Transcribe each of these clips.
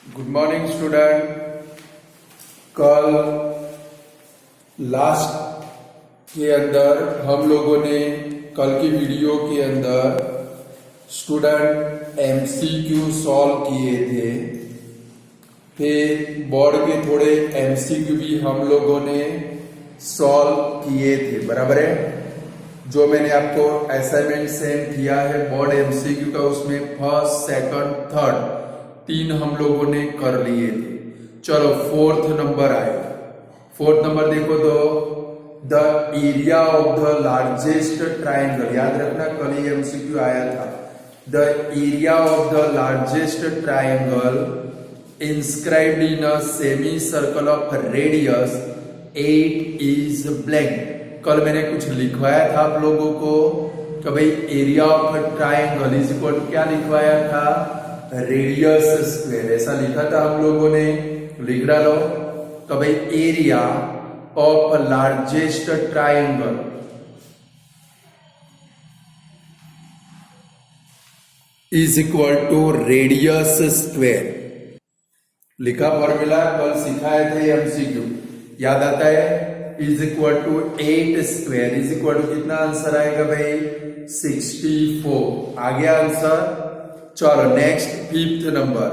Good morning student. कल last के अंदर हम लोगों ने कल की वीडियो के अंदर स्टूडेंट एमसीक्यू सॉल्व किए थे। फिर बोर्ड के थोड़े एमसीक्यू भी हम लोगों ने सॉल्व किए थे, बराबर है। जो मैंने आपको असाइनमेंट सेंड किया है बोर्ड एमसीक्यू का, उसमें फर्स्ट सेकंड थर्ड 3 हम लोगों ने कर लिए थे। चलो फोर्थ नंबर आएगा। फोर्थ नंबर देखो तो the area of the largest triangle, याद रखना कल ही एमसीक्यू आया था। The area of the largest triangle inscribed in a semi circle of radius 8 is blank. कल मैंने कुछ लिखवाया था आप लोगों को कि भाई area of triangle is equal to क्या लिखवाया था, रेडियस स्क्वायर, ऐसा लिखा था हम लोगों ने। लिख डालो तो भाई area of largest triangle is equal to radius square. लिखा फॉर्मूला कल सिखाए थे एमसीक्यू, याद आता है। Is equal to 8 square is equal to कितना आंसर आएगा भाई, 64 आ गया आंसर। चलो next fifth number,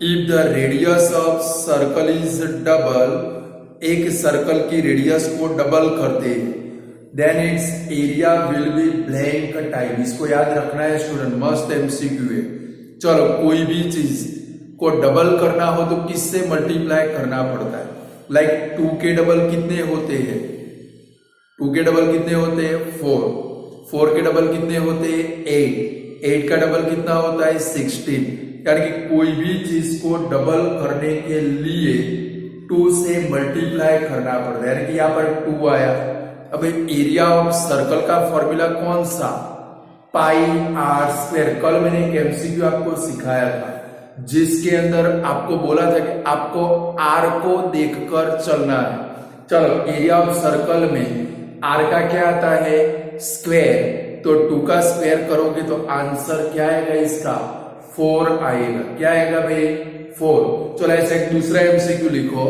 if the radius of circle is double, एक सर्कल की रेडियस को डबल कर दे, then its area will be blank time. इसको याद रखना है स्टूडेंट, मस्त एमसीक्यू है। चलो कोई भी चीज को डबल करना हो तो किससे मल्टीप्लाई करना पड़ता है। लाइक 2 के डबल कितने होते हैं, 2 के डबल कितने होते हैं 4, 4 के डबल कितने होते हैं 8, 8 का डबल कितना होता है 16। यानी कि कोई भी चीज को डबल करने के लिए 2 से मल्टीप्लाई करना पड़ता है, यानी कि यहाँ पर 2 आया। अब एरिया ऑफ सर्कल का फॉर्मूला कौन सा, पाई आर स्क्वायर। कल मैंने एक एमसीक्यू आपको सिखाया था जिसके अंदर आपको बोला था कि आपको आर को देखकर चलना है। चलो एरिया ऑफ सर्कल में आर का क्या आता है स्क्वायर, तो 2 का स्क्वायर करोगे तो आंसर क्या आएगा इसका 4 आएगा। क्या आएगा भाई 4। चलो ऐसे एक दूसरा एमसीक्यू लिखो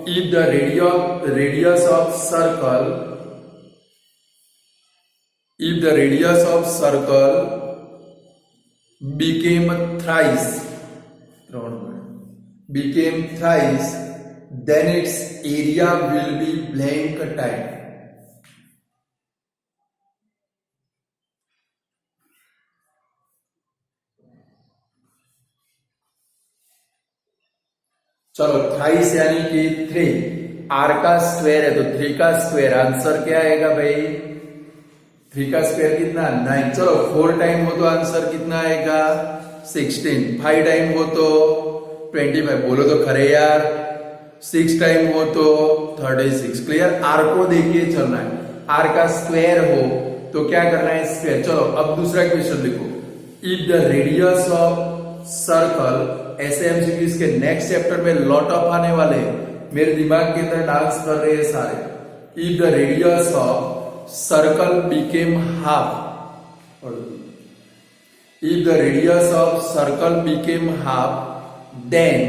if the radius of circle became thrice, then its area will be blank time। चलो थ्राइस यानी कि 3, आर का स्क्वायर है तो 3 का स्क्वायर, आंसर क्या आएगा भाई 3 का स्क्वायर कितना 9। चलो 4 टाइम हो तो आंसर कितना आएगा 16, 5 टाइम हो तो 25, बोलो तो खरे यार, 6 टाइम हो तो 36। क्लियर, आर को देखिए चलना है, आर का स्क्वायर हो तो क्या करना है स्क्वायर। चलो अब दूसरा क्वेश्चन लिखो, if the radius of circle, ऐसे एमसीक्यू के नेक्स्ट चैप्टर में लॉट ऑफ आने वाले हैं, मेरे दिमाग के अंदर डांस कर रहे हैं सारे। If the radius of circle became half, if the radius of circle became half, then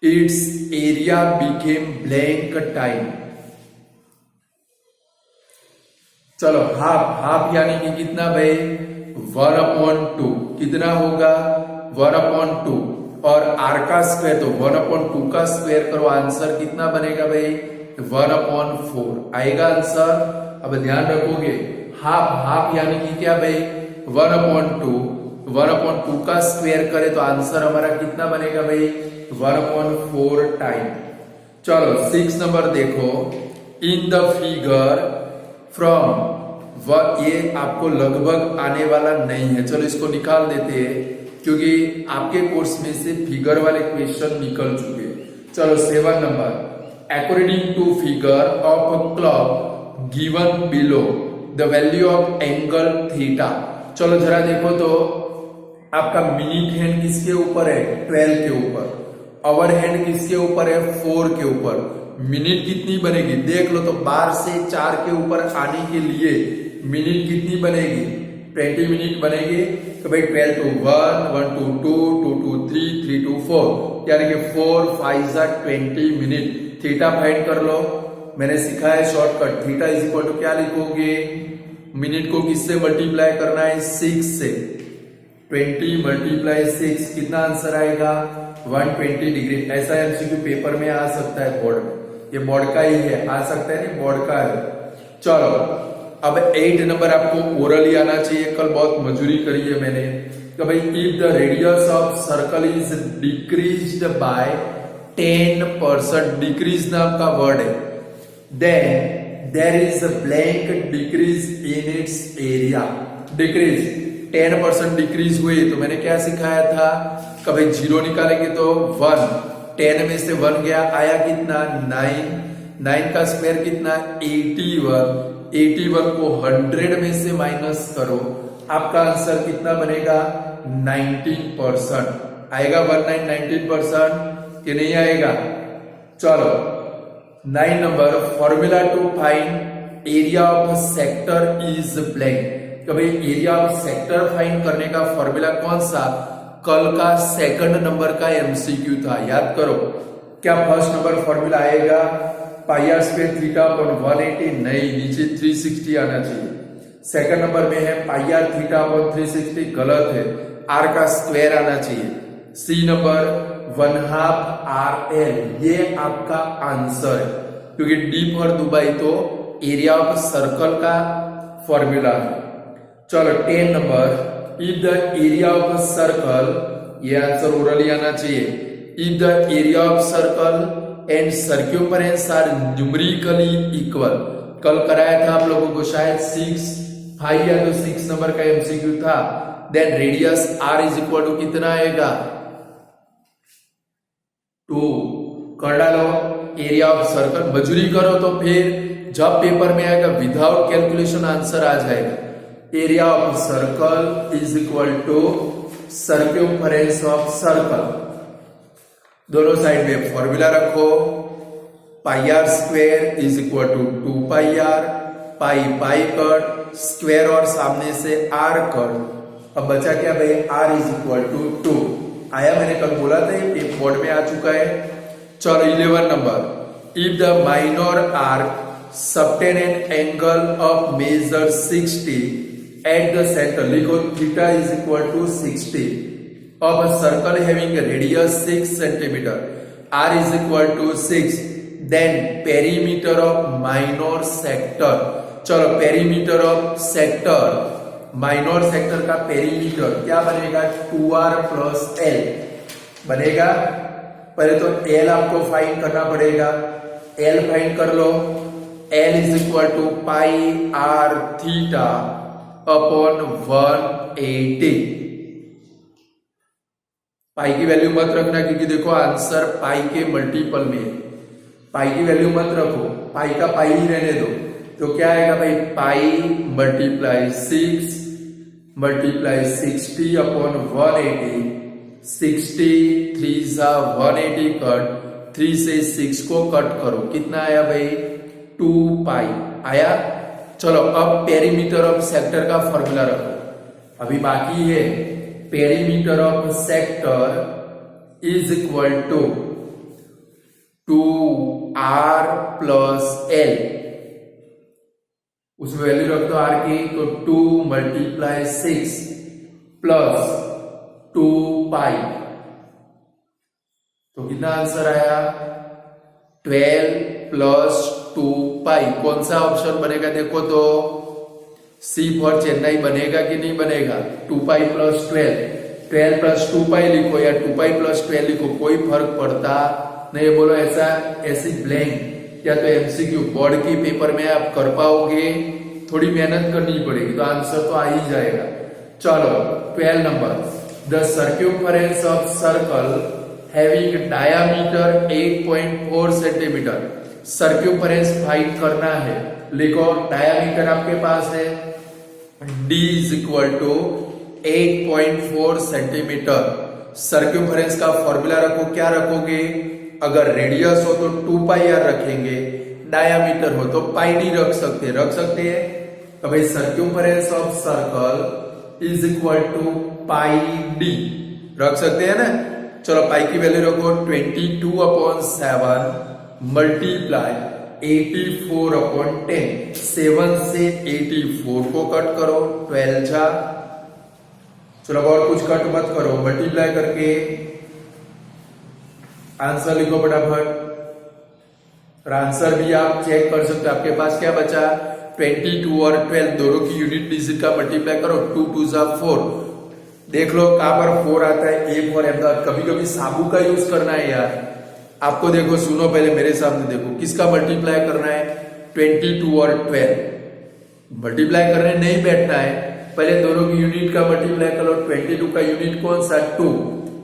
its area became blank time। चलो हाफ यानी कि कितना भाई 1/2, कितना होगा 1/2, और आर का स्क्वायर तो 1/2 का स्क्वायर करो, आंसर कितना बनेगा भाई 1/4 आएगा आंसर। अब ध्यान रखोगे हाफ यानी कि क्या भाई 1/2 का स्क्वायर करे तो आंसर हमारा कितना बनेगा भाई 1/4 टाइम। चलो 6 नंबर देखो, इन द फिगर फ्रॉम, ये आपको लगभग आने वाला नहीं है, चलो इसको निकाल देते हैं क्योंकि आपके कोर्स में से फिगर वाले क्वेश्चन निकल चुके। चलो 7 number, according to figure of a clock given below the value of angle theta। चलो जरा देखो तो आपका मिनट हैंड किसके ऊपर है 12 के ऊपर, आवर हैंड किसके ऊपर है 4 के ऊपर। मिनट कितनी बनेगी देख लो तो 12 से 4 के ऊपर आने के लिए मिनट कितनी बनेगी 20 मिनट बनेगी तो भाई 12 to 1, 1 to 2, 2 to 3, 3 to 4, यानी कि 4 5 जा 20 मिनट। थीटा फाइंड कर लो, मैंने सिखाया shortcut. Theta is equal to क्या लिखोगे, मिनट को किससे मल्टीप्लाई करना है, 6 से। 20 मल्टीप्लाई 6 कितना आंसर आएगा, 120 डिग्री। ऐसा एमसीक्यू पेपर में आ सकता है बोर्ड में, ये बोर्ड का ही है, आ सकता है नहीं, बोर्ड का है। चलो अब 8 नंबर आपको ओरली आना चाहिए। कल बहुत मजूरी करी है मैंने कि भाई if the radius of circle is decreased by 10%, decrease नाम का वर्ड है, then there is a blank decrease in its area. Decrease 10% decrease हुई तो मैंने क्या सिखाया था, कभी 0 निकालेंगे तो 1, 10 में से 1 गया, आया कितना 9, 9 का स्क्वायर कितना 81, 81 को 100 में से माइनस करो, आपका आंसर कितना बनेगा 19%। आएगा 19% कि नहीं आएगा। चलो 9 number, formula to find area of sector is blank. कभी एरिया ऑफ सेक्टर फाइंड करने का फॉर्मूला कौन सा, कल का सेकंड नंबर का एमसीक्यू था, याद करो। क्या फर्स्ट नंबर फॉर्मूला आएगा, पाई आर स्क्वायर थीटा अपॉन 180, नहीं, नीचे 360 आना चाहिए। सेकंड नंबर में है पाई आर थीटा अपॉन 360, गलत है, आर का स्क्वायर आना चाहिए। सी नंबर 1/2 RL, ये आपका आंसर है, क्योंकि डी फॉर दुबई तो एरिया ऑफ सर्कल का फॉर्मूला है। चलो 10 नंबर, if the area of circle, ये आंसर ओरली आना चाहिए। If the area of circle and circumference are numerically equal, कल कराया था आप लोगों को शायद 5 या तो 6 नंबर का एमसीक्यू था। Then radius R is equal to कितना आएगा 2, कर डालो एरिया ऑफ सर्कल, मजूरी करो तो फिर जब पेपर में आएगा विदाउट कैलकुलेशन आंसर आ जाएगा। Area of circle is equal to circumference of circle, दोनों साइड में फॉर्मूला रखो, pi are square is equal to 2 pi r, pi pi cut, square और सामने से आर कट। अब बचा क्या भाई, आर इज इक्वल टू 2 आया, मैंने कल बोला था ये बोर्ड में आ चुका है। चलो 11 नंबर, if the minor arc subtend an angle of measure 60 at the centre, लिखो theta is equal to 60 of a circle having a radius 6 centimeter, r is equal to 6, then perimeter of minor sector। चलो perimeter of sector, minor sector का perimeter क्या बनेगा 2r plus l बनेगा। पहले तो l आपको find करना पड़ेगा, l फाइंड कर लो, l is equal to pi are theta upon 180। Pi की वैल्यू मत रखना क्योंकि देखो आंसर पाई के मल्टीपल में है, पाई की वैल्यू मत रखो, पाई का पाई ही रहने दो। तो क्या आएगा भाई, पाई मल्टीप्लाई 6 मल्टीप्लाई 60 अपॉन 180, 60 3 जा 180 कट, 3 से 6 को कट करो, कितना आया भाई 2 पाई आया। चलो अब पेरीमीटर ऑफ सेक्टर का फॉर्मूला रखो, अभी बाकी है। Perimeter of sector is equal to 2r plus l, उसमें वैल्यू रख दो r की, तो 2 मल्टीप्लाई 6 प्लस 2 पाई, तो कितना आंसर आया 12 प्लस 2 पाई। कौन सा ऑप्शन बनेगा देखो तो, सी फॉर चेन्नई बनेगा कि नहीं बनेगा, 2 पाई प्लस 12 प्लस 2 पाई लिखो या 2 पाई प्लस 12 लिखो, कोई फर्क पड़ता नहीं। बोलो ऐसा ऐसी ब्लैंक या तो एमसीक्यू बोर्ड की पेपर में आप कर पाओगे, थोड़ी मेहनत करनी पड़ेगी तो आंसर तो आ ही जाएगा। चलो 12 नंबर, the circumference of circle having diameter 8.4 centimetre, circumference find करना है। लिखो डायामीटर आपके पास है, d is equal to 8.4 centimetre. Circumference का फॉर्मूला रखो, क्या रखोगे, अगर रेडियस हो तो 2 पाई आर रखेंगे, डायामीटर हो तो पाई डी रख सकते हैं। तो भाई circumference of circle is equal to pi d रख सकते हैं ना। चलो पाई की वैल्यू रखो 22/7 मल्टीप्लाई 84/10। 7 से 84 को कट करो 12 जा। चलो और कुछ कट मत करो, मल्टीप्लाई करके आंसर लिखो फटाफट। आंसर भी आप चेक कर सकते हो, आपके पास क्या बचा 22 और 12 दोनों की यूनिट डिजिट का मल्टीप्लाई करो 2 2 जा 4। देख लो कहां पर 4 आता है, ए फॉर अहमदाबाद। कभी कभी साबू का यूज करना है यार आपको। देखो सुनो पहले मेरे सामने देखो, किसका मल्टीप्लाई करना है 22 और 12 मल्टीप्लाई करने नहीं बैठना है, पहले दोनों की यूनिट का मल्टीप्लाई करो। 22 का यूनिट कौन सा 2,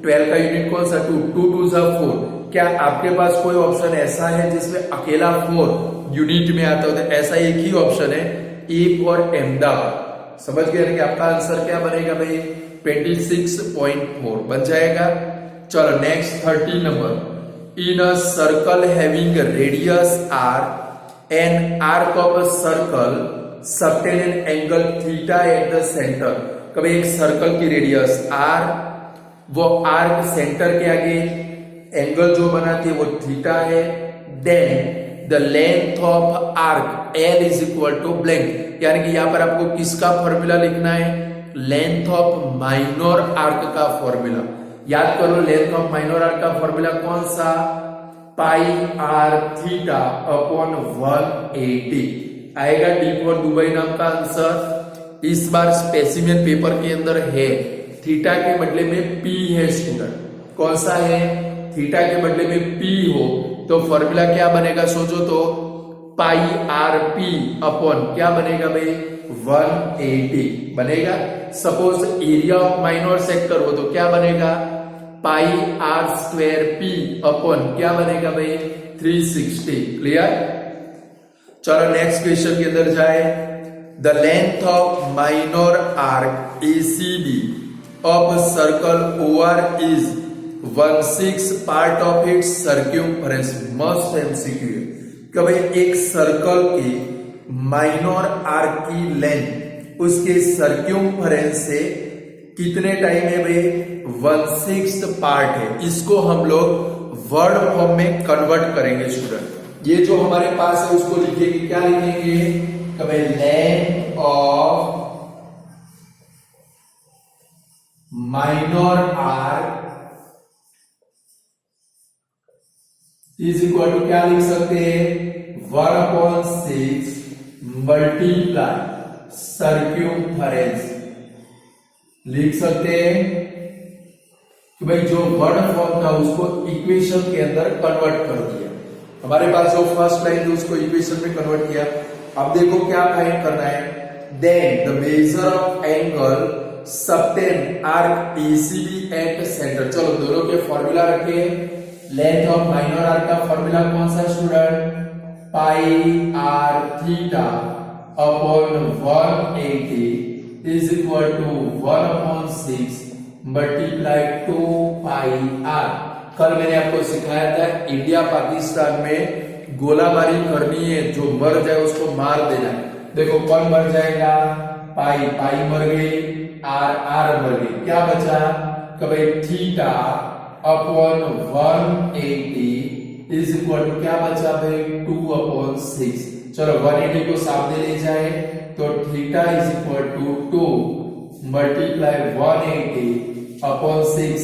12 का यूनिट कौन सा 2, 2 2 जा 4। क्या आपके पास कोई ऑप्शन ऐसा है जिसमें अकेला 4 यूनिट में आता है? तो ऐसा एक ही ऑप्शन है, ए फॉर अहमदाबाद। समझ गए कि आपका आंसर क्या बनेगा भाई 26.4 बन जाएगा। चलो नेक्स्ट 30 नंबर। In a circle having radius r an arc of a circle subtend an angle theta at the centre. कभी एक सर्कल की रेडियस आर, वो आर्क सेंटर के आगे एंगल जो बनाती है वो थीटा है। Then the length of arc l is equal to blank. यानी कि यहां पर आपको किसका फॉर्मूला लिखना है, लेंथ ऑफ माइनर आर्क का फॉर्मूला। याद करो लेंथ ऑफ माइनर आर्क का फॉर्मूला कौन सा, पाई आर थीटा अपॉन 180 आएगा। डी फॉर दुबई नाम का आंसर इस बार स्पेसिमेन पेपर के अंदर है। थीटा के बदले में पी है स्टूडेंट, कौन सा है, थीटा के बदले में पी हो तो फॉर्मूला क्या बनेगा सोचो तो, पाई आर पी अपॉन क्या बनेगा भाई 180 बनेगा। Suppose area of minor sector हो तो क्या बनेगा, पाई आर स्क्वायर पी अपॉन क्या बनेगा भाई 360। क्लियर। चलो नेक्स्ट क्वेश्चन के अंदर जाए। The length of minor arc ACB of circle OR is 1/6 part of its circumference. Must MCQ. कभी एक सर्कल की माइनर आर्क की लेंथ उसके सर्क्यूम्फरेंस से कितने टाइम है भाई 1/6 पार्ट है। इसको हम लोग वर्ड फॉर्म में कन्वर्ट करेंगे स्टूडेंट। ये जो हमारे पास है उसको लिखेंगे, क्या लिखेंगे, कभी length of minor arc is equal to क्या लिख सकते हैं 1/6 मल्टीप्लाई सर्क्यूम्फरेंस लिख सकते हैं। कि भाई जो वर्ड फॉर्म था उसको इक्वेशन के अंदर कन्वर्ट कर दिया। हमारे पास जो फर्स्ट लाइन थी उसको इक्वेशन में कन्वर्ट किया। अब देखो क्या फाइंड करना है, then the measure of angle subtend arc ACB at centre. चलो दोनों के फॉर्मूला रखे। लेंथ ऑफ माइनर आर्क का फॉर्मूला कौन सा student, pi are theta upon 180 is equal to 1/6 multiply 2 pi r. कल मैंने आपको सिखाया था इंडिया पाकिस्तान में गोलाबारी करनी है, जो मर जाए उसको मार देना है। देखो कौन मर जाएगा, पाई, पाई मर गई, आर, आर मर गई, क्या बचा, कभी theta upon 180 is equal to क्या बचा भाई 2/6। चलो 180 को सामने ले जाए तो theta is equal to 2 multiply 180 upon 6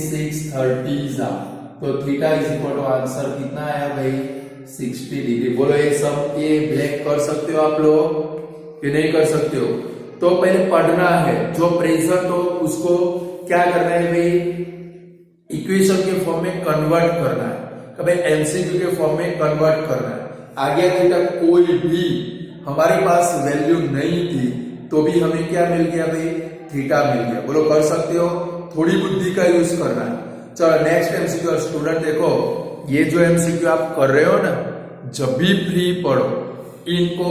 30 तो theta is equal to answer कितना आया भाई 60 डिग्री। बोलो ये सब ये ब्लैक कर सकते हो आप लोग कि नहीं कर सकते हो? तो पहले पढ़ना है, जो प्रेजेंट हो उसको क्या करना है भाई इक्वेशन के फॉर्म में कन्वर्ट करना है, कभी एमसीक्यू के फॉर्म में कन्वर्ट करना है। आगे तक कोई भी हमारे पास वैल्यू नहीं थी तो भी हमें क्या मिल गया भाई थीटा मिल गया। बोलो कर सकते हो, थोड़ी बुद्धि का यूज करना है। चलो नेक्स्ट एमसीक्यू स्टूडेंट देखो, ये जो एमसीक्यू आप कर रहे हो ना, जब भी फ्री पढ़ो इनको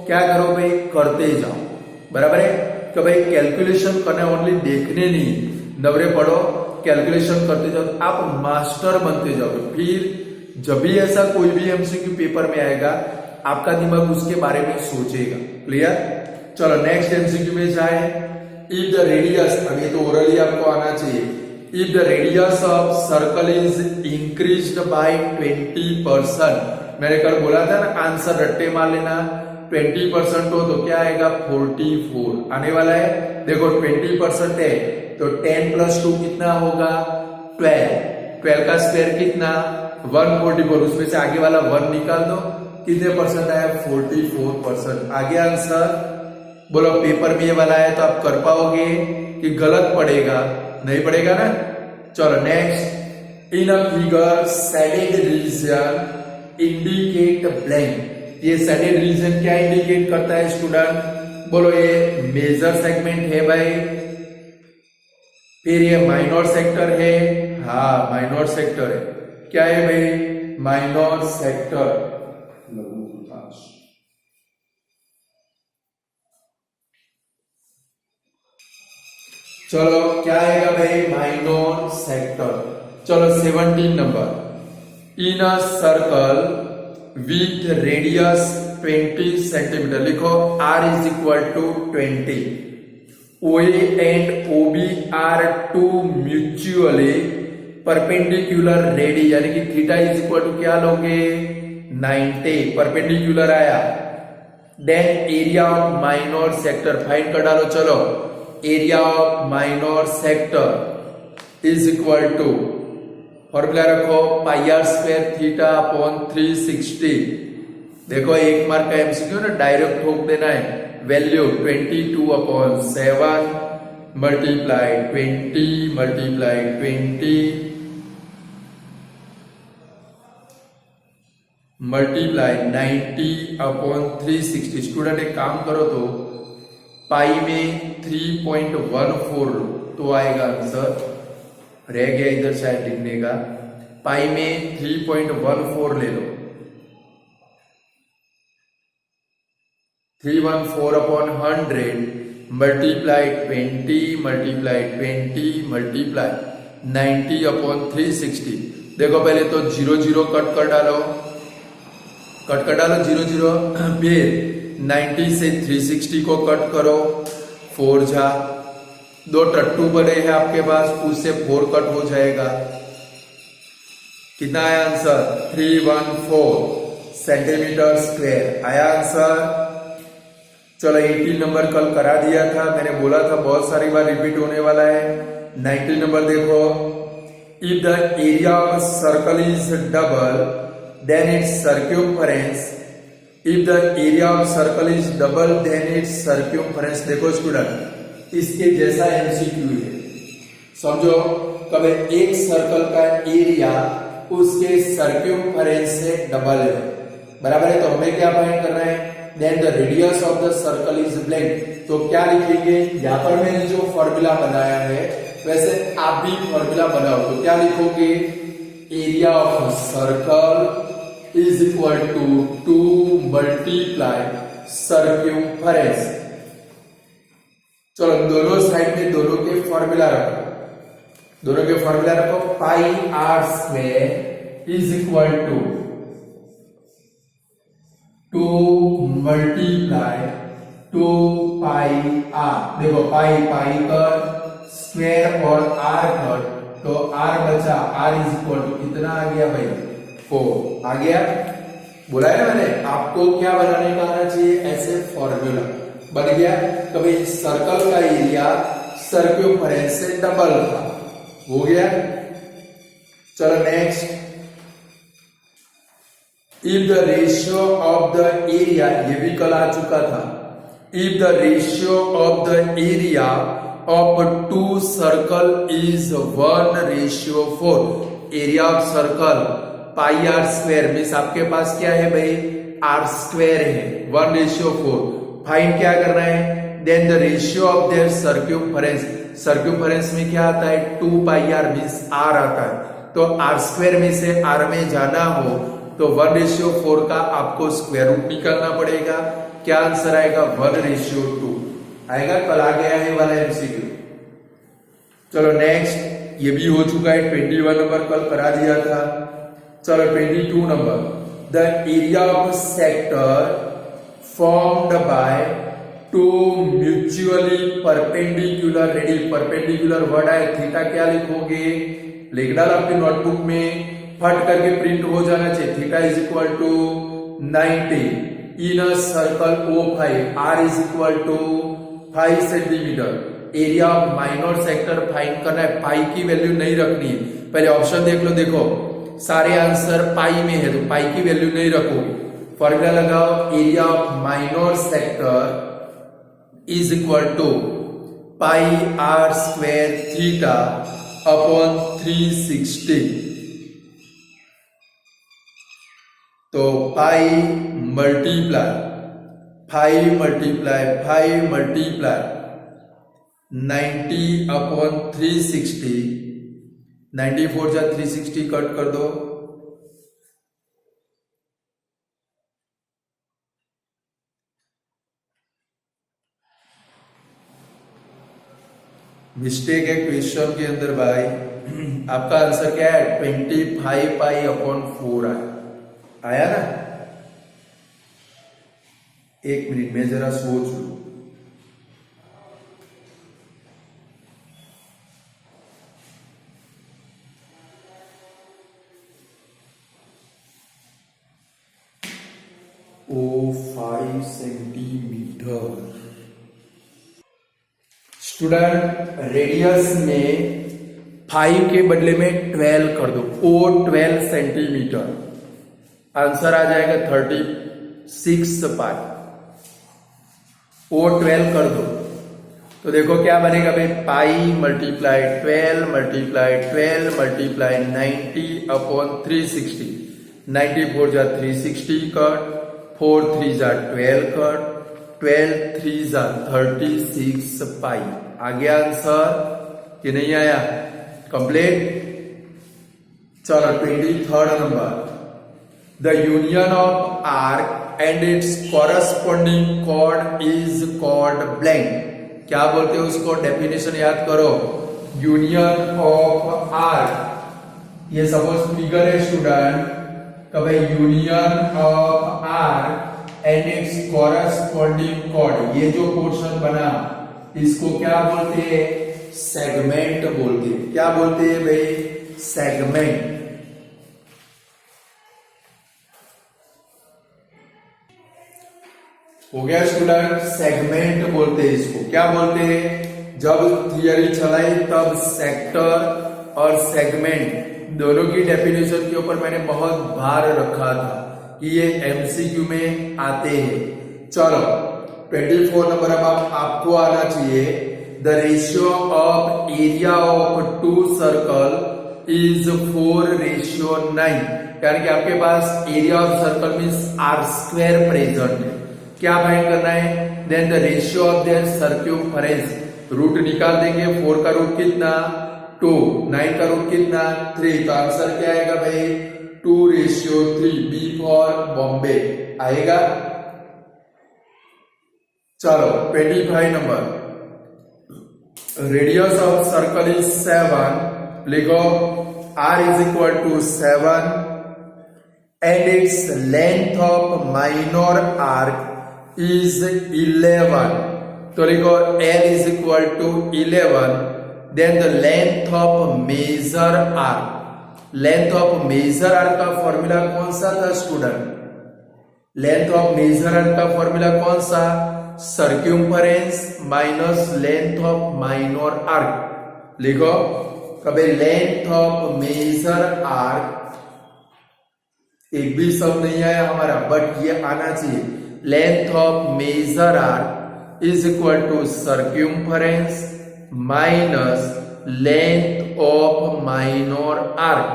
क्या करो भाई करते जाओ, बराबर है। कि भाई कैलकुलेशन करना ओनली देखने नहीं, नवरे पढ़ो कैलकुलेशन करते जाओ, आप मास्टर बनते जाओगे। फिर जब भी ऐसा कोई भी एमसीक्यू पेपर में आएगा आपका दिमाग उसके बारे में सोचेगा। क्लियर। चलो नेक्स्ट एमसीक्यू में जाए। इफ द रेडियस, अब ये तो ओरली आपको आना चाहिए, if the radius of circle is increased by 20%, मैंने कल बोला था ना आंसर रट्टे मार लेना, 20% हो तो क्या आएगा 44 आने वाला है। देखो 20% है तो 10 + 2 कितना होगा 12, 12 का स्क्वायर कितना 144, उसमें से आगे वाला 1 निकाल दो, कितने परसेंट आया 44%। आगे आंसर बोलो, पेपर में ये वाला है तो आप कर पाओगे कि गलत पड़ेगा, नहीं पड़ेगा ना। चलो next, in a figure shaded region indicate blank, ये शेडेड रीजन क्या इंडिकेट करता है स्टूडेंट, बोलो ये मेजर सेगमेंट है भाई, फिर ये माइनर सेक्टर है, हाँ माइनर सेक्टर है, क्या है भाई माइनर सेक्टर, चलो क्या आएगा भाई माइनर सेक्टर। चलो 17 number, in a circle with radius 20 centimetre, लिखो r is equal to 20, OA and OB are two mutually perpendicular radii, यानी कि थीटा इज इक्वल टू क्या लोगे 90, परपेंडिकुलर आया। Then area of minor sector find कर डालो, चलो area of minor sector is equal to, formula रखो pi are square theta upon 360। देखो एक मार्क का एमसीक्यू ना, डायरेक्ट ठोक देना है, value 22/7 multiply 20 multiply 20 multiply 90/360। Student एक काम करो तो पाई में 3.14 लो तो आएगा आंसर, रह गया इधर शायद लिखने का, पाई में 3.14 ले लो, 314/100 मल्टीप्लाई 20 मल्टीप्लाई 20 मल्टीप्लाई 90/360। देखो पहले तो 0 0 कट कर डालो, 0 0, फिर 90 से 360 को कट करो, 4 जा, 2 टट्टू बने हैं आपके पास, उससे 4 कट हो जाएगा, कितना आया आंसर 314 सेंटीमीटर स्क्वायर आया आंसर। चलो 18 नंबर कल करा दिया था, मैंने बोला था बहुत सारी बार रिपीट होने वाला है। 19 नंबर देखो, if the area of circle is double then its circumference, if the area of circle is double then its circumference. देखो स्टूडेंट इसके जैसा एमसीक्यू है, समझो कभी एक सर्कल का एरिया उसके सर्क्यूमफरेंस से डबल है, बराबर है, तो हमें क्या फाइंड करना है, then the radius of the circle is blank. तो क्या लिखेंगे, यहाँ पर मैंने जो फॉर्मूला बनाया है वैसे आप भी फॉर्मूला बनाओ, तो क्या लिखोगे, area of circle is equal to 2 multiply circumference. चलो दोनों साइड में दोनों के फॉर्मूला रखो, pi are square is equal to 2 multiply 2 pi r. देखो पाई कर स्क्वायर और आर कर, तो आर बचा, आर इज इक्वल टू कितना आ गया भाई 4 आ गया। बोला है ना मैंने आपको क्या बनाने का आना चाहिए, ऐसे फॉर्मूला बन गया। कभी सर्कल का एरिया सर्क्यूमफरेंस से डबल था, हो गया। चलो next, if the ratio of the area, ये भी कल आ चुका था, if the ratio of the area of 2 circle is 1:4, area of circle pi are square means आपके पास क्या है भाई आर स्क्वायर है, 1:4। फाइंड क्या करना है, then the ratio of their circumference, circumference में क्या आता है 2 पाई आर मीन्स आर आता है, तो आर स्क्वायर में से आर में जाना हो तो 1:4 का आपको स्क्वायर रूट निकालना पड़ेगा। क्या आंसर आएगा 1:2 आएगा। कल आ गया है वाला एमसीक्यू। चलो नेक्स्ट, ये भी हो चुका है, 21 नंबर कल करा दिया था। चलो 22 number, the area of sector formed by two mutually perpendicular radial, perpendicular word है, थीटा क्या लिखोगे, लिख डाल अपनी नोटबुक में, फट करके प्रिंट हो जाना चाहिए। Theta is equal to 90 in a circle O5, R is equal to 5 centimetre. Area of minor sector find करना है, पाई की वैल्यू नहीं रखनी है। पहले ऑप्शन देख लो, देखो सारे आंसर पाई में है तो पाई की वैल्यू नहीं रखोगे। फॉर्मूला लगाओ, area of minor sector is equal to pi are square theta upon 360। तो पाई मल्टीप्लाई 5 मल्टीप्लाई 90 अपॉन 360, 94 जा 360 कट कर दो, मिस्टेक है क्वेश्चन के अंदर भाई। आपका आंसर क्या है, 25 पाई अपॉन 4 आया ना। एक मिनट में जरा सोच लू, ओ 5 सेंटीमीटर। स्टूडेंट रेडियस में 5 के बदले में 12 कर दो, ओ 12 सेंटीमीटर, आंसर आ जाएगा 36 पाई। ओ 12 कर दो तो देखो क्या बनेगा भाई, पाई मल्टीप्लाई 12 मल्टीप्लाई 90 अपॉन 360, 94 जा 360 कट, 4 3 जा 12 कट, 12 3 जा 36 पाई। आ गया आंसर कि नहीं आया, कंप्लीट। चलो 23rd number, the union of arc and its corresponding chord is called blank. क्या बोलते हो उसको, डेफिनेशन याद करो। यूनियन ऑफ आर्क, ये सपोज फिगर है स्टूडेंट, कभी union of arc and its corresponding chord, ये जो पोर्शन बना इसको क्या बोलते हैं, सेगमेंट बोलते हैं। क्या बोलते हैं भाई, सेगमेंट। हो गया स्टूडेंट, सेगमेंट बोलते हैं इसको। क्या बोलते हैं, जब थियरी चलाई तब सेक्टर और सेगमेंट दोनों की डेफिनेशन के ऊपर मैंने बहुत भार रखा था कि ये एमसीक्यू में आते हैं। चलो 24 नंबर अब आपको आना चाहिए, the ratio of area of two circle is 4:9, यानी कि आपके पास area of circle means r square present है। क्या फाइंड करना है, then the ratio of their circumference, root निकाल देंगे। 4 का रूट कितना 2, 9 का रूट कितना 3, तो आंसर क्या आएगा भाई 2:3, बी फॉर बॉम्बे आएगा। चलो 25 number, radius of circle is 7, लिखो r is equal to 7 and its length of minor arc is 11, तो लिखो l is equal to 11, then the length of major arc. Length of major arc का formula कौन सा था student, length of major arc का formula कौन सा, circumference minus length of minor arc. लिखो कभी लेंथ ऑफ मेजर आर्क, एक भी शब्द नहीं आया हमारा बट ये आना चाहिए, length of major arc is equal to circumference minus length of minor arc.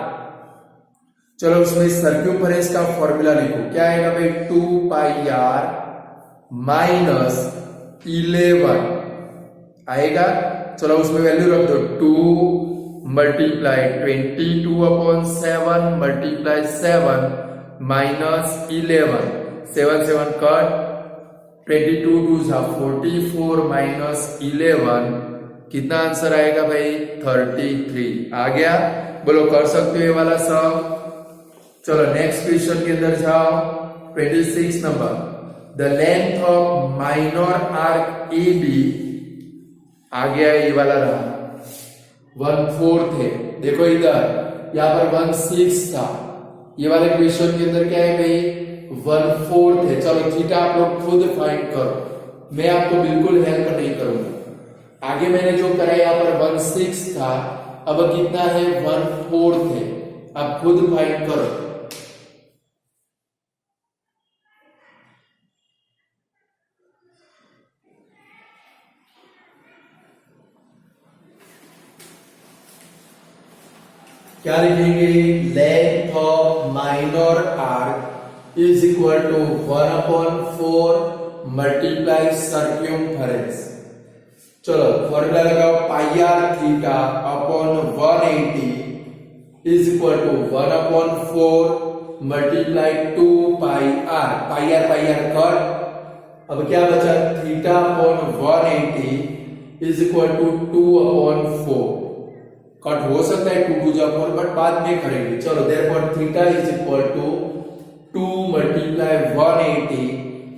चलो उसमें सर्क्यूमफरेंस का फॉर्मूला लिखो, क्या आएगा भाई 2 पाई आर माइनस 11 आएगा। चलो उसमें वैल्यू रख दो, 2 multiply 22 upon 7 multiply 7 minus 11, 7 7 cut, 22 2 44 minus 11, कितना आंसर आएगा भाई 33 आ गया। बोलो कर सकते हो ये वाला सब। चलो नेक्स्ट क्वेश्चन के अंदर जाओ, 26 number, the length of minor arc A b आ गया, ये वाला रहा 1/4 है। देखो इधर यहाँ पर 1/6 था, ये वाले क्वेश्चन के अंदर क्या है भाई 1/4 है। चलो थीटा आप लोग खुद फाइंड करो, मैं आपको बिल्कुल हेल्प नहीं करूंगा। आगे मैंने जो करा यहाँ पर 1/6 था, अब कितना है 1/4 है, आप खुद फाइंड करो। क्या लिखेंगे, length of minor arc is equal to 1/4 multiply circumference. चलो फॉर्मूला लगाओ, pi are theta upon 180 is equal to 1/4 multiply 2 pi r cut. अब क्या बचा, theta upon 180 is equal to 2/4। Cut हो सकता है 2 2 जा 4, बट बाद में करेंगे। चलो therefore theta is equal to 2 multiply 180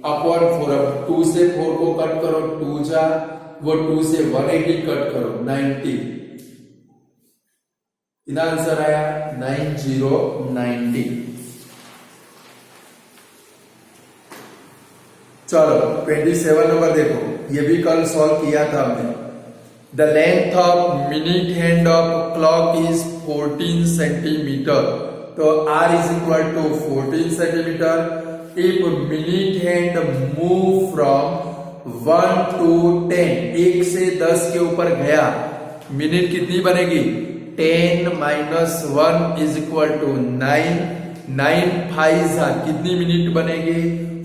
upon 4। अब 2 से 4 को कट करो, 2 जा, वो 2 से 180 कट करो, 90। इतना आंसर आया 9090। चलो 27 नंबर देखो, ये भी कल सॉल्व किया था हमने। The length of minute hand of clock is 14 centimeter. तो R is equal to 14 centimeter. If minute hand move from 1 to 10, 1 से 10 के ऊपर गया, मिनट कितनी बनेगी, 10 minus 1 is equal to 9. 9 5 कितनी मिनट बनेगी,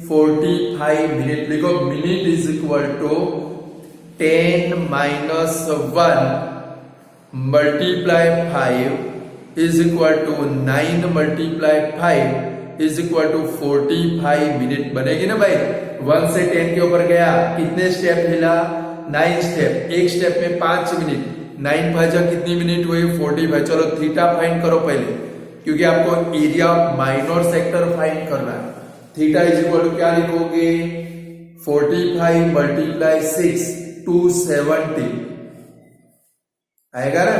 45 मिनट। लिखो minute is equal to 10 minus 1 multiply 5 is equal to 9 multiply 5 is equal to 45 minute बनेगी ना भाई। 1 से 10 के ऊपर गया, कितने स्टेप हिला, 9 स्टेप, एक स्टेप में 5 मिनट, 9 5 कितनी मिनट हुई, 45। चलो थीटा फाइंड करो पहले, क्योंकि आपको area of minor sector find करना है। थीटा इज इक्वल टू क्या लिखोगे, 45 मल्टीप्लाई 6 270 आएगा ना,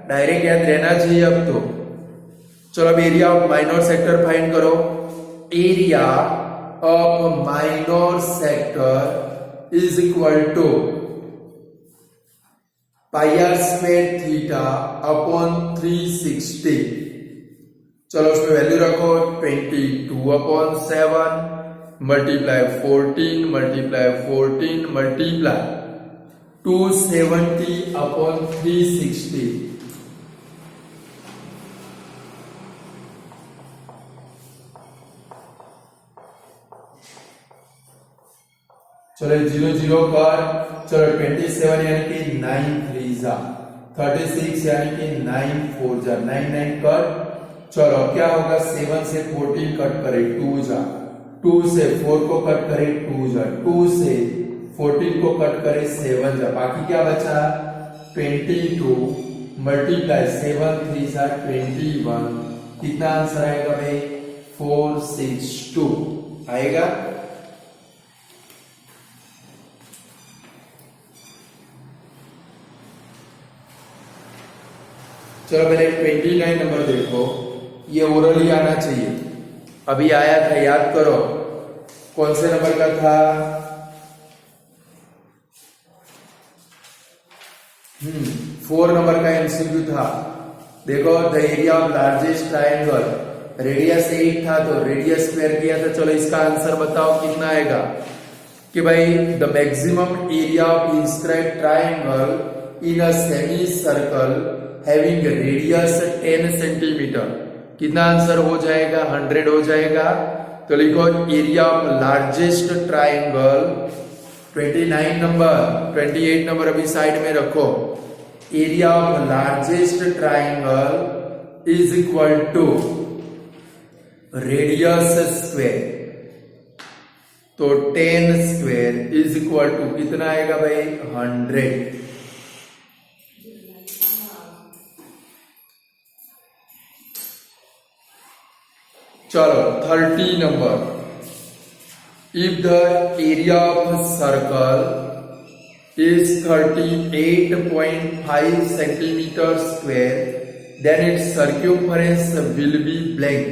डायरेक्ट याद रहना चाहिए अब तो। चलो अब area of minor sector find करो। Area of minor sector is equal to pi are square theta upon 360। चलो उसमें वैल्यू रखो, 22/7 मल्टीप्लाई 14 मल्टीप्लाई 14 मल्टीप्लाई 270/360। चलो 0 0 कर, चलो 27 यानी कि 9 3 जा 36 यानी कि 9 4 जा 9 9 कट। चलो क्या होगा, 7 से 14 कट करे 2 जा, 2 से 4 को कट करे 2 जा, 2 से 14 को कट करे 7 जा, बाकी क्या बचा 22 मल्टीप्लाई 7 3 जा 21। कितना आंसर आएगा भाई, 462 आएगा। चलो पहले 29 नंबर देखो, ये ओरली आना चाहिए, अभी आया था, याद करो कौन से नंबर का था, 4 नंबर का एमसीक्यू था। देखो the area of largest triangle, radius 8 था तो रेडियस स्क्वायर किया था। चलो इसका आंसर बताओ कितना आएगा, कि भाई the maximum area of inscribed triangle in a semicircle having radius 10 centimetre. कितना आंसर हो जाएगा, 100 हो जाएगा। तो लिखो area of largest triangle 29 number, 28 number अभी साइड में रखो। Area of largest triangle is equal to radius square, तो 10 स्क्वायर इज इक्वल टू कितना आएगा भाई, 100। चलो 30 number, If the area of circle is 38.5 centimeter square, then its circumference will be blank.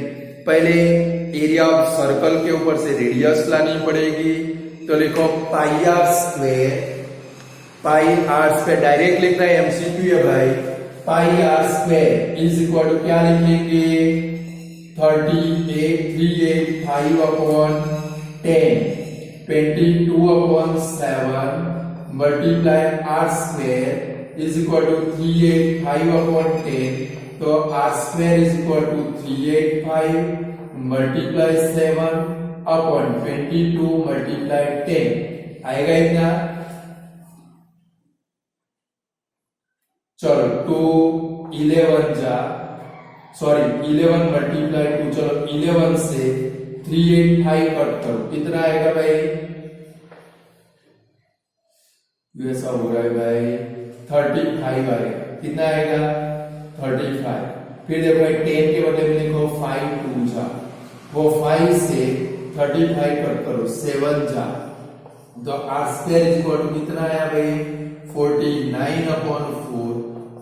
पहले area of circle के ऊपर से radius लानी पड़ेगी, तो लिखो pi r square, pi r square direct लिखना है, एमसीक्यू है भाई। Pi r square is equal to क्या लिखेंगे 38,385 upon 10 22/7 multiply r square is equal to 385 upon 10, तो r square is equal to 385 multiply 7 upon 22 multiply 10 आएगा इतना। चलो 11 मल्टीप्लाई 2, चलो 11 से 385 कट करो, कितना आएगा भाई? ऐसा हो रहा है भाई 35 आएगा, कितना आएगा 35। फिर देखो 10 के बदले में लिखो 5 2 जा, वो 5 से 35 कट करो 7 जा, तो R square is equal to कितना आया भाई 49/4,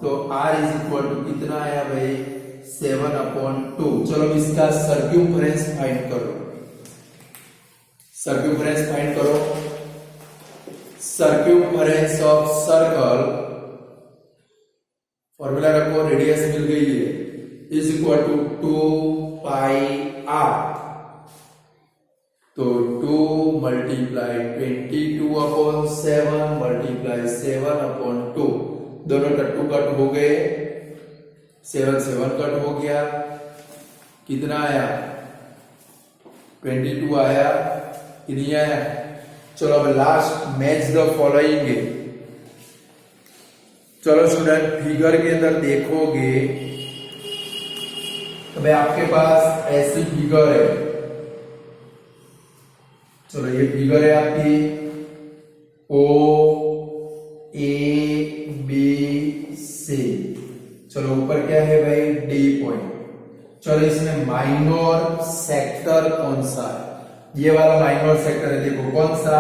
तो आर इज इक्वल टू कितना आया भाई 7/2। चलो इसका सर्क्यूम्फरेंस फाइंड करो, सर्क्यूम्फरेंस फाइंड करो। सर्क्यूम्फरेंस ऑफ सर्कल फॉर्मूला रखो, रेडियस मिल गई है, is equal to 2 pi R, तो 2 मल्टीप्लाई 22/7 मल्टीप्लाई 7/2, दोनों टू कट हो गए, 7 कट हो गया, कितना आया 22 आया, कितनी आया। चलो अब लास्ट मैच द फॉलोइंग है। चलो स्टूडेंट फिगर के अंदर देखोगे तो भाई आपके पास ऐसी फिगर है, चलो ये फिगर है आपकी ओ ए बी सी, चलो ऊपर क्या है भाई डी पॉइंट। चलो इसमें माइनर सेक्टर कौन सा है? ये वाला माइनर सेक्टर है, देखो कौन सा,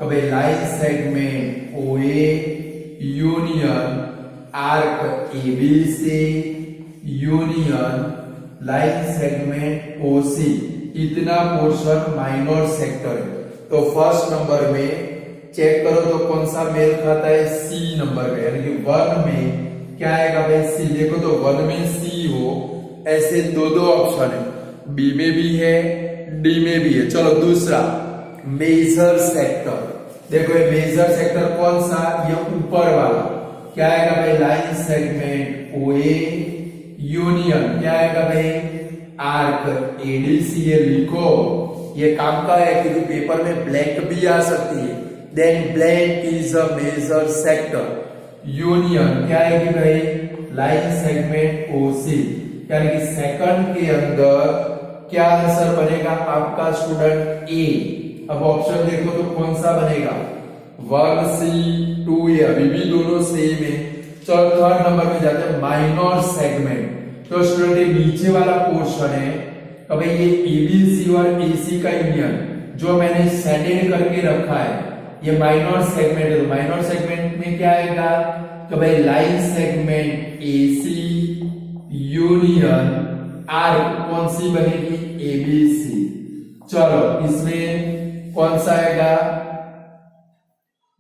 कभी line segment O A union arc A B C union line segment O C, इतना पोर्शन माइनर सेक्टर है। तो फर्स्ट नंबर में चेक करो तो कौन सा मेल खाता है, सी नंबर का, यानी कि 1 में क्या आएगा भाई सी। देखो तो 1 में सी हो, ऐसे दो ऑप्शन है, बी में भी है डी में भी है। चलो दूसरा मेजर सेक्टर, देखो ये मेजर सेक्टर कौन सा, ये ऊपर वाला क्या आएगा भाई line segment O A union क्या आएगा भाई आर्क एडीसी, ये लिखो, ये काम का है कि पेपर में ब्लैंक भी आ सकती है। Then blank is a major sector, union क्या आएगी भाई लाइन सेगमेंट ओसी, यानी कि सेकंड के अंदर क्या आंसर बनेगा आपका स्टूडेंट ए। अब ऑप्शन देखो तो कौन सा बनेगा 1C 2A, अभी भी दोनों सेम है। चलो थर्ड नंबर में जाते हैं माइनर सेगमेंट, तो स्टूडेंट ये नीचे वाला पोर्शन है, कभी ये एबीसी और एसी का यूनियन जो मैंने सेंडेड करके रखा है, ये माइनर सेगमेंट है। तो माइनर सेगमेंट में क्या आएगा तो भाई line segment AC union R कौन सी बनेगी एबीसी। चलो इसमें कौन सा आएगा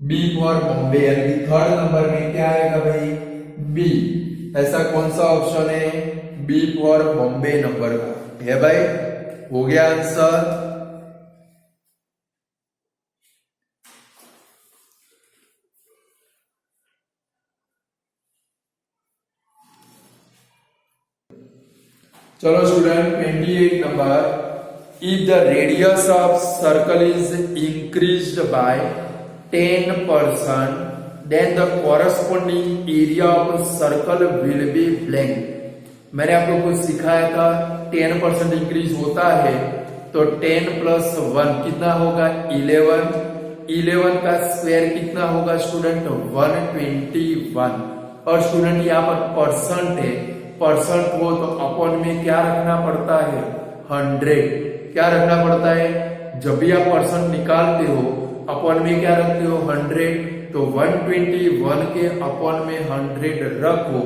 बी फॉर बॉम्बे, यानी कि थर्ड नंबर में क्या आएगा भाई बी। ऐसा कौन सा ऑप्शन है बी फॉर बॉम्बे नंबर का है भाई, हो गया आंसर। चलो student 28 number, if the radius of circle is increased by 10%, then the corresponding area of circle will be blank। मैंने आपको कुछ सिखाया था 10% इंक्रीज होता है तो 10 + 1 कितना होगा 11, 11 का स्क्वायर कितना होगा स्टूडेंट 121। और स्टूडेंट यहाँ पर परसेंट है, परसेंट हो तो अपॉन में क्या रखना पड़ता है 100, क्या रखना पड़ता है जब भी आप परसेंट निकालते हो अपन में क्या रखते हो 100, तो 121 के अपन में 100 रखो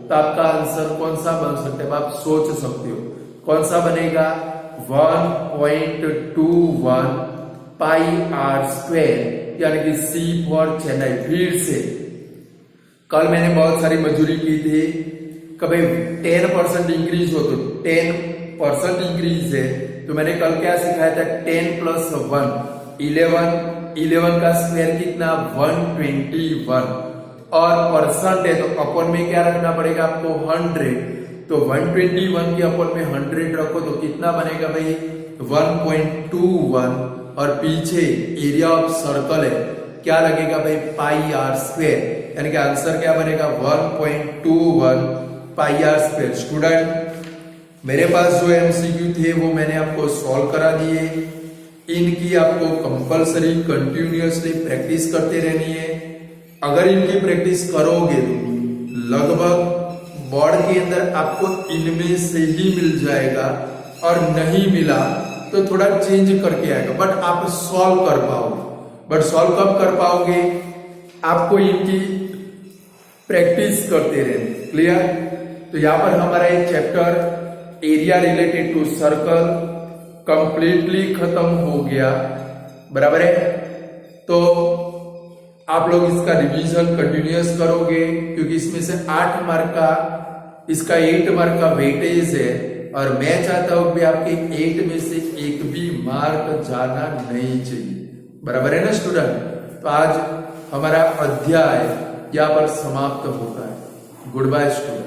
तो आपका आंसर कौन सा बन सकता है आप सोच सकते हो कौन सा बनेगा 1.21 पाई आर स्क्वायर यानी कि C फॉर चेन्नई। फिर से कल मैंने बहुत सारी मजदूरी की थी कभी 10% इंक्रीज हो तो 10% इंक्रीज है तो मैंने कल क्या सिखाया था 10 + 1 11 का स्क्वायर कितना 121 और परसेंट है तो अपन में क्या रखना पड़ेगा आपको 100 तो 121 के अपन में 100 रखो तो कितना बनेगा भाई 1.21 और पीछे एरिया ऑफ सर्कल है क्या लगेगा भाई पाई आर स्क्वायर यानी कि आंसर क्या बनेगा 1.21 पाई आर स्क्वायर। स्टूडेंट मेरे पास जो एमसीक्यू थे वो मैंने आपको सॉल्व करा दिए इनकी आपको कंपलसरी कंटिन्यूअसली प्रैक्टिस करते रहनी है। अगर इनकी प्रैक्टिस करोगे तो लगभग बोर्ड के अंदर आपको इनमें से ही मिल जाएगा और नहीं मिला तो थोड़ा चेंज करके आएगा बट आप सॉल्व कर पाओगे। बट सॉल्व कब कर पाओगे आपको इनकी प्रैक्टिस करते रहने। क्लियर। तो यहां पर हमारा एक chapter area related to circle completely खत्म हो गया बराबर है। तो आप लोग इसका रिवीजन कंटिन्यूअस करोगे क्योंकि इसमें से 8 मार्क का इसका 8 मार्क का वेटेज है और मैं चाहता हूं कि आपके 8 में से एक भी मार्क जाना नहीं चाहिए बराबर है ना स्टूडेंट। तो आज हमारा अध्याय यहाँ पर समाप्त होता है। Goodbye student.